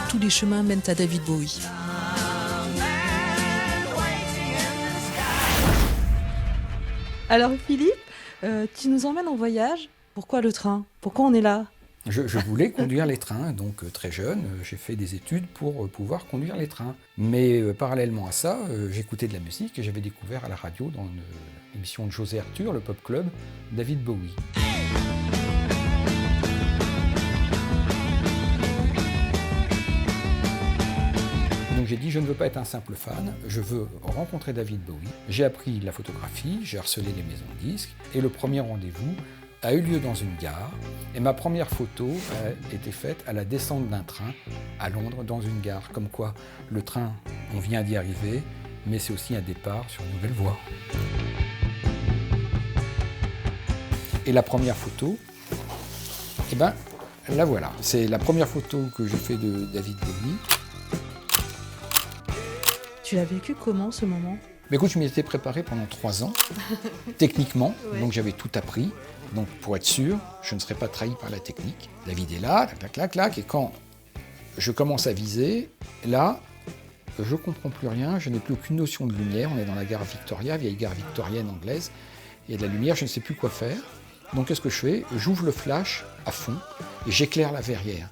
Tous les chemins mènent à David Bowie. Alors Philippe, tu nous emmènes en voyage. Pourquoi le train? Pourquoi on est là? Je voulais conduire les trains, donc très jeune, j'ai fait des études pour pouvoir conduire les trains. Mais parallèlement à ça, j'écoutais de la musique et j'avais découvert à la radio, dans une émission de José Arthur, le Pop Club, David Bowie. Donc j'ai dit, je ne veux pas être un simple fan, je veux rencontrer David Bowie. J'ai appris la photographie, j'ai harcelé les maisons de disques, et le premier rendez-vous a eu lieu dans une gare. Et ma première photo a été faite à la descente d'un train à Londres, dans une gare. Comme quoi, le train, on vient d'y arriver, mais c'est aussi un départ sur une nouvelle voie. Et la première photo, eh ben, la voilà. C'est la première photo que j'ai fait de David Bowie. Tu l'as vécu comment ce moment? Mais écoute, je m'y étais préparé pendant 3 ans, techniquement, ouais. Donc j'avais tout appris. Donc pour être sûr, je ne serais pas trahi par la technique. David est là, clac, clac, clac, et quand je commence à viser, là, je ne comprends plus rien, je n'ai plus aucune notion de lumière. On est dans la gare Victoria, vieille gare victorienne anglaise, il y a de la lumière, je ne sais plus quoi faire. Donc qu'est-ce que je fais? J'ouvre le flash à fond et j'éclaire la verrière.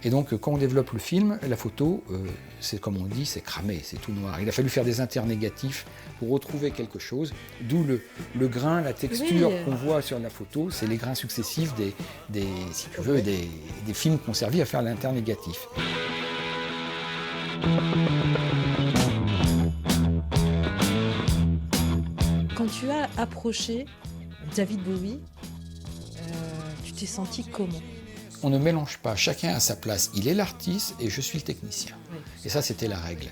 Et donc, quand on développe le film, la photo, c'est comme on dit, c'est cramé, c'est tout noir. Il a fallu faire des internégatifs pour retrouver quelque chose, d'où le grain, la texture qu'on voit sur la photo, c'est les grains successifs si tu veux, des films qui ont servi à faire l'internégatif. Quand tu as approché David Bowie, tu t'es senti comment? On ne mélange pas, chacun à sa place. Il est l'artiste et je suis le technicien. Oui. Et ça, c'était la règle.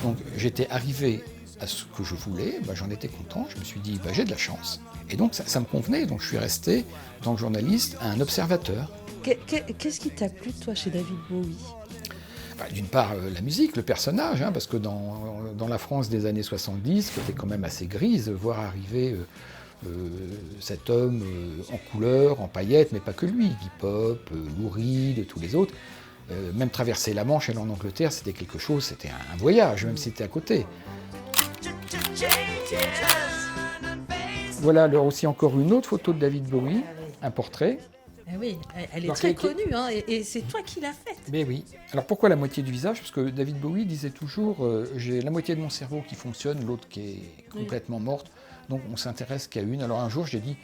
Donc, j'étais arrivé à ce que je voulais, j'en étais content, je me suis dit, j'ai de la chance. Et donc, ça me convenait, donc je suis resté, en tant que journaliste, un observateur. Qu'est-ce qui t'a plu, toi, chez David Bowie? D'une part, la musique, le personnage, parce que dans la France des années 70, qui était quand même assez grise, voir arriver... cet homme en couleur, en paillettes, mais pas que lui, Iggy Pop, Lou Reed, tous les autres. Même traverser la Manche et aller en Angleterre, c'était quelque chose, c'était un voyage, même si c'était à côté. Voilà alors aussi encore une autre photo de David Bowie, un portrait. Oui, elle est très connue, et c'est toi qui l'as faite. Mais oui. Alors pourquoi la moitié du visage? Parce que David Bowie disait toujours, j'ai la moitié de mon cerveau qui fonctionne, l'autre qui est complètement morte. Donc on s'intéresse qu'à une. Alors un jour j'ai dit,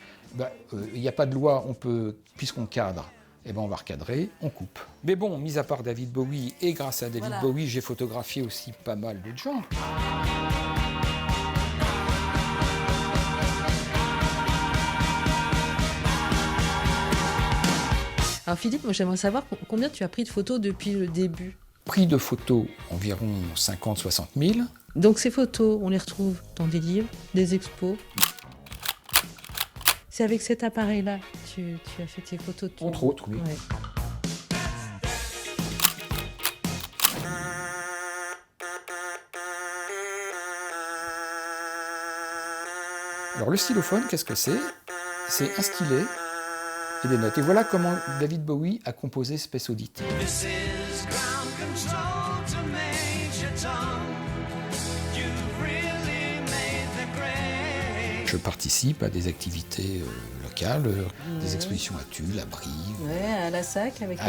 il n'y a pas de loi, on peut, puisqu'on cadre, on va recadrer, on coupe. Mais bon, mis à part David Bowie, et grâce à David Bowie, j'ai photographié aussi pas mal d'autres gens. Alors Philippe, moi j'aimerais savoir combien tu as pris de photos depuis le début? Pris de photos, environ 50-60 000. Donc ces photos, on les retrouve dans des livres, des expos. C'est avec cet appareil-là que tu as fait tes photos. Entre autres, oui. Ouais. Alors le stylophone, qu'est-ce que c'est? C'est un stylet et des notes. Et voilà comment David Bowie a composé Space Oddity. Je participe à des activités locales, des expositions à Tulle, à Brive, à la SAC avec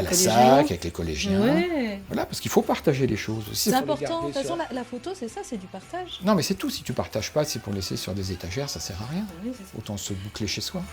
les collégiens. Ouais. Voilà, parce qu'il faut partager les choses aussi. C'est important. De toute façon, la photo, c'est ça, c'est du partage. Non, mais c'est tout. Si tu partages pas, c'est pour laisser sur des étagères, ça sert à rien. Oui, c'est ça. Autant se boucler chez soi.